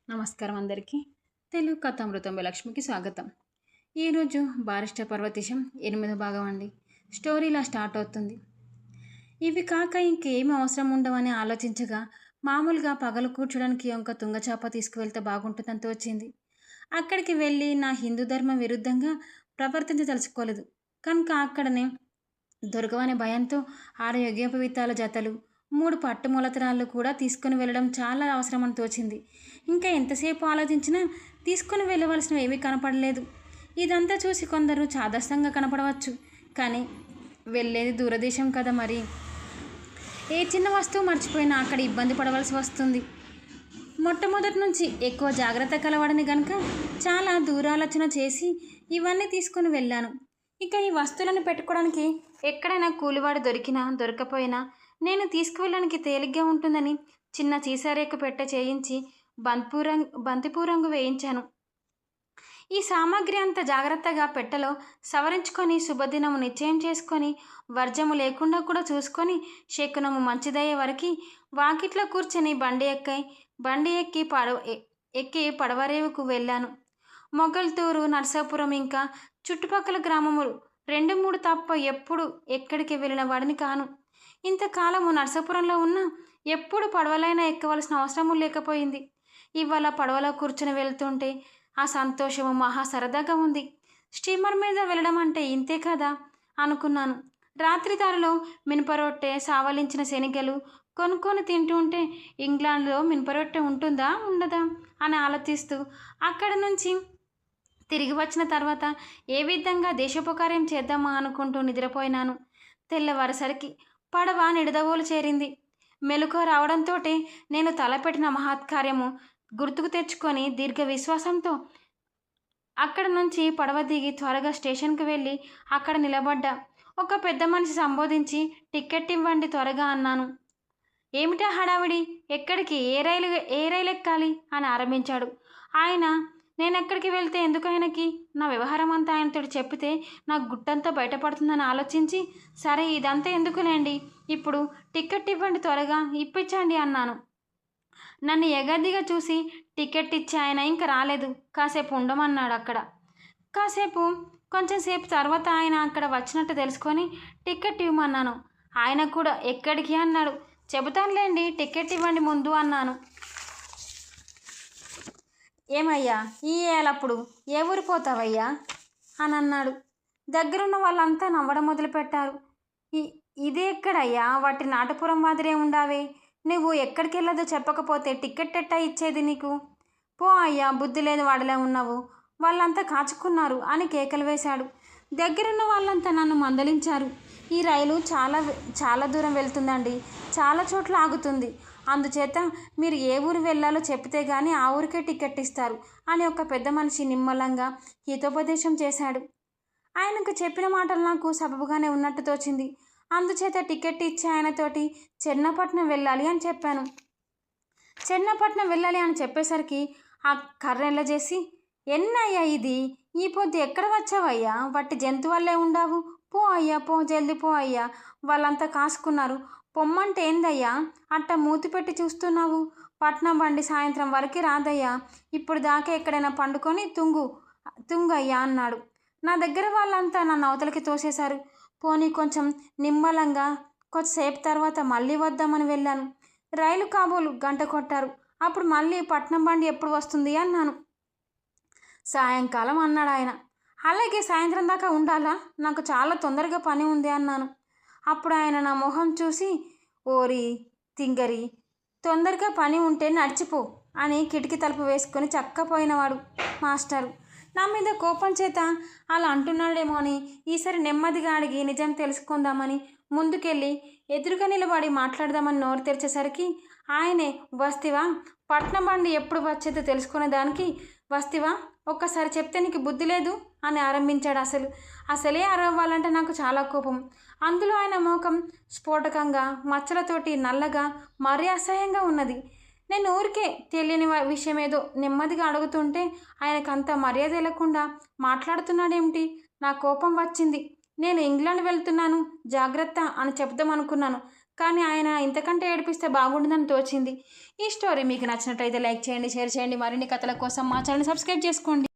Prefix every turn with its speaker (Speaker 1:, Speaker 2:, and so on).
Speaker 1: నమస్కారం అందరికీ. తెలుగు కథామృతం లక్ష్మికి స్వాగతం. ఈరోజు బారిస్టర్ పర్వతీశం 8వ భాగం అండి. స్టోరీ ఇలా స్టార్ట్ అవుతుంది. ఇవి కాక ఇంకేమి అవసరం ఉండవని ఆలోచించగా మామూలుగా పగలు కూర్చోడానికి ఒక తుంగచాప తీసుకువెళ్తే బాగుంటుందని తోచింది. అక్కడికి వెళ్ళి నా హిందూ ధర్మం విరుద్ధంగా ప్రవర్తించదలుచుకోలేదు కనుక అక్కడనే దొరకవనే భయంతో 6 యజ్ఞోపవీతాల జతలు 3 పట్టు మూలతరాళ్ళు కూడా తీసుకుని వెళ్ళడం చాలా అవసరమని తోచింది. ఇంకా ఎంతసేపు ఆలోచించినా తీసుకుని వెళ్ళవలసినవి ఏమీ కనపడలేదు. ఇదంతా చూసి కొందరు చాదస్తంగా కనపడవచ్చు, కానీ వెళ్ళేది దూరదేశం కదా, మరి ఏ చిన్న వస్తువు మర్చిపోయినా అక్కడ ఇబ్బంది పడవలసి వస్తుంది. మొట్టమొదటి నుంచి ఎక్కువ జాగ్రత్త కలవాడని గనుక చాలా దూరాలోచన చేసి ఇవన్నీ తీసుకుని వెళ్ళాను. ఇక ఈ వస్తువులను పెట్టుకోవడానికి ఎక్కడైనా కూలివాడు దొరికినా దొరకపోయినా నేను తీసుకువెళ్ళడానికి తేలిగ్గా ఉంటుందని చిన్న సీసారేకు పెట్టె చేయించి బంతిపూ రంగు వేయించాను. ఈ సామాగ్రి అంత జాగ్రత్తగా పెట్టెలో సవరించుకొని శుభదినము నిశ్చయం చేసుకొని వర్జము లేకుండా కూడా చూసుకొని శకునము మంచిదయ్యే వరకు వాకిట్లో కూర్చొని బండి ఎక్కి పడవరేవుకు వెళ్ళాను. మొగల్తూరు, నర్సాపురం ఇంకా చుట్టుపక్కల గ్రామములు 2-3 తప్ప ఎప్పుడు ఎక్కడికి వెళ్ళిన వాడిని కాను. ఇంతకాలము నర్సాపురంలో ఉన్న ఎప్పుడు పడవలైనా ఎక్కవలసిన అవసరము లేకపోయింది. ఇవాళ పడవలో కూర్చుని వెళ్తుంటే ఆ సంతోషము మహా సరదాగా ఉంది. స్టీమర్ మీద వెళ్ళడం అంటే ఇంతే కదా అనుకున్నాను. రాత్రి దారిలో మినపరొట్టె, సావలించిన శనిగలు కొనుక్కొని తింటూ ఉంటే ఇంగ్లాండ్లో మినపరొట్టె ఉంటుందా ఉండదా అని ఆలోచిస్తూ అక్కడ నుంచి తిరిగి వచ్చిన తర్వాత ఏ విధంగా దేశోపకార్యం చేద్దామా అనుకుంటూ నిద్రపోయినాను. తెల్లవారేసరికి పడవ నిడదవోలు చేరింది. మెలకువ రావడంతో నేను తలపెట్టిన మహత్కార్యము గుర్తుకు తెచ్చుకొని దీర్ఘ విశ్వాసంతో అక్కడ నుంచి పడవ దిగి త్వరగా స్టేషన్కి వెళ్ళి అక్కడ నిలబడ్డా. ఒక పెద్ద మనిషి సంబోధించి టికెట్ ఇవ్వండి త్వరగా అన్నాను. ఏమిటా హడావిడి, ఎక్కడికి, ఏ రైలు ఎక్కాలి అని ఆరంభించాడు ఆయన. నేనెక్కడికి వెళ్తే ఎందుకు ఆయనకి, నా వ్యవహారం అంతా ఆయనతో చెప్పితే నాకు గుట్టంతా బయటపడుతుందని ఆలోచించి సరే ఇదంతా ఎందుకులేండి, ఇప్పుడు టికెట్ ఇవ్వండి త్వరగా ఇప్పించండి అన్నాను. నన్ను ఎగదిగా చూసి టికెట్ ఇచ్చి ఆయన ఇంకా రాలేదు, కాసేపు ఉండమన్నాడు అక్కడ. కొంచెం సేపు తర్వాత ఆయన అక్కడ వచ్చినట్టు తెలుసుకొని టికెట్ ఇవ్వమన్నాను. ఆయన కూడా ఎక్కడికి అన్నాడు. చెబుతానులేండి, టికెట్ ఇవ్వండి ముందు అన్నాను. ఏమయ్యా ఈ ఏలప్పుడు ఏ ఊరు పోతావయ్యా అని అన్నాడు. దగ్గరున్న వాళ్ళంతా నవ్వడం మొదలుపెట్టారు. ఇది ఎక్కడయ్యా, వాటి నాటపురం మాదిరే ఉండావే, నువ్వు ఎక్కడికి వెళ్ళదో చెప్పకపోతే టికెట్ ఎట్టా ఇచ్చేది నీకు, పో అయ్యా, బుద్ధి లేదు వాడిలా ఉన్నావు, వాళ్ళంతా కాచుకున్నారు అని కేకలు వేశాడు. దగ్గరున్న వాళ్ళంతా నన్ను మందలించారు. ఈ రైలు చాలా దూరం వెళ్తుందండి, చాలా చోట్ల ఆగుతుంది, అందుచేత మీరు ఏ ఊరు వెళ్ళాలో చెప్తే గానీ ఆ ఊరికే టికెట్ ఇస్తారు అని ఒక పెద్ద మనిషి నిమ్మలంగా హితోపదేశం చేశాడు. ఆయనకు చెప్పిన మాటలు నాకు సబబుగానే ఉన్నట్టు తోచింది. అందుచేత టికెట్ ఇచ్చి ఆయనతోటి చెన్నపట్నం వెళ్ళాలి అని చెప్పాను. చెన్నపట్నం వెళ్ళాలి అని చెప్పేసరికి ఆ కర్రెళ్ళ చేసి, ఎన్నయ్యా ఇది, ఈ పొద్దు ఎక్కడ వచ్చావయ్యా, వట్టి జంతువులే ఉండావు, పో అయ్యా పో, జల్ది పో అయ్యా, వాళ్ళంతా కాసుకున్నారు, పొమ్మంటే ఏందయ్యా అట్ట మూతి పెట్టి చూస్తున్నావు, పట్నం బండి సాయంత్రం వరకు రాదయ్యా, ఇప్పుడు దాకా ఎక్కడైనా పండుకొని తుంగయ్యా అన్నాడు. నా దగ్గర వాళ్ళంతా నన్ను అవతలకి తోసేశారు. పోనీ కొంచెం నిమ్మలంగా కొద్దిసేపు తర్వాత మళ్ళీ వద్దామని వెళ్ళాను. రైలు కాబోలు గంట కొట్టారు. అప్పుడు మళ్ళీ పట్నం బండి ఎప్పుడు వస్తుంది అన్నాను. సాయంకాలం అన్నాడు ఆయన. అలాగే సాయంత్రం దాకా ఉండాలా, నాకు చాలా తొందరగా పని ఉంది అన్నాను. అప్పుడు ఆయన నా మొహం చూసి, ఓరి తింగరి, తొందరగా పని ఉంటే నడిచిపో అని కిటికీ తలుపు వేసుకొని చక్కపోయినవాడు మాస్టరు. నా మీద కోపం చేత అలా అంటున్నాడేమో అని ఈసారి నెమ్మదిగా అడిగి నిజం తెలుసుకుందామని ముందుకెళ్ళి ఎదురుగా నిలబడి మాట్లాడదామని నోరు తెరిచేసరికి ఆయనే, వస్తివా, పట్నం బండి ఎప్పుడు వచ్చేదో తెలుసుకునే దానికి వస్తివా, ఒక్కసారి చెప్తే నీకు బుద్ధి లేదు అని ఆరంభించాడు. అసలే అరవ్వాలంటే నాకు చాలా కోపం. అందులో ఆయన మోకం స్ఫోటకంగా మచ్చలతోటి నల్లగా మరీ అసహ్యంగా ఉన్నది. నేను ఊరికే తెలియని విషయం ఏదో నెమ్మదిగా అడుగుతుంటే ఆయనకంత మర్యాద లేకుండా మాట్లాడుతున్నాడేమిటి. నా కోపం వచ్చింది. నేను ఇంగ్లాండ్ వెళ్తున్నాను, జాగ్రత్త అని చెప్దామనుకున్నాను, కానీ ఆయన ఇంతకంటే ఏడిపిస్తే బాగుంటుందని తోచింది. ఈ స్టోరీ మీకు నచ్చినట్లయితే లైక్ చేయండి, షేర్ చేయండి. మరిన్ని కథల కోసం మా ఛానల్ సబ్స్క్రైబ్ చేసుకోండి.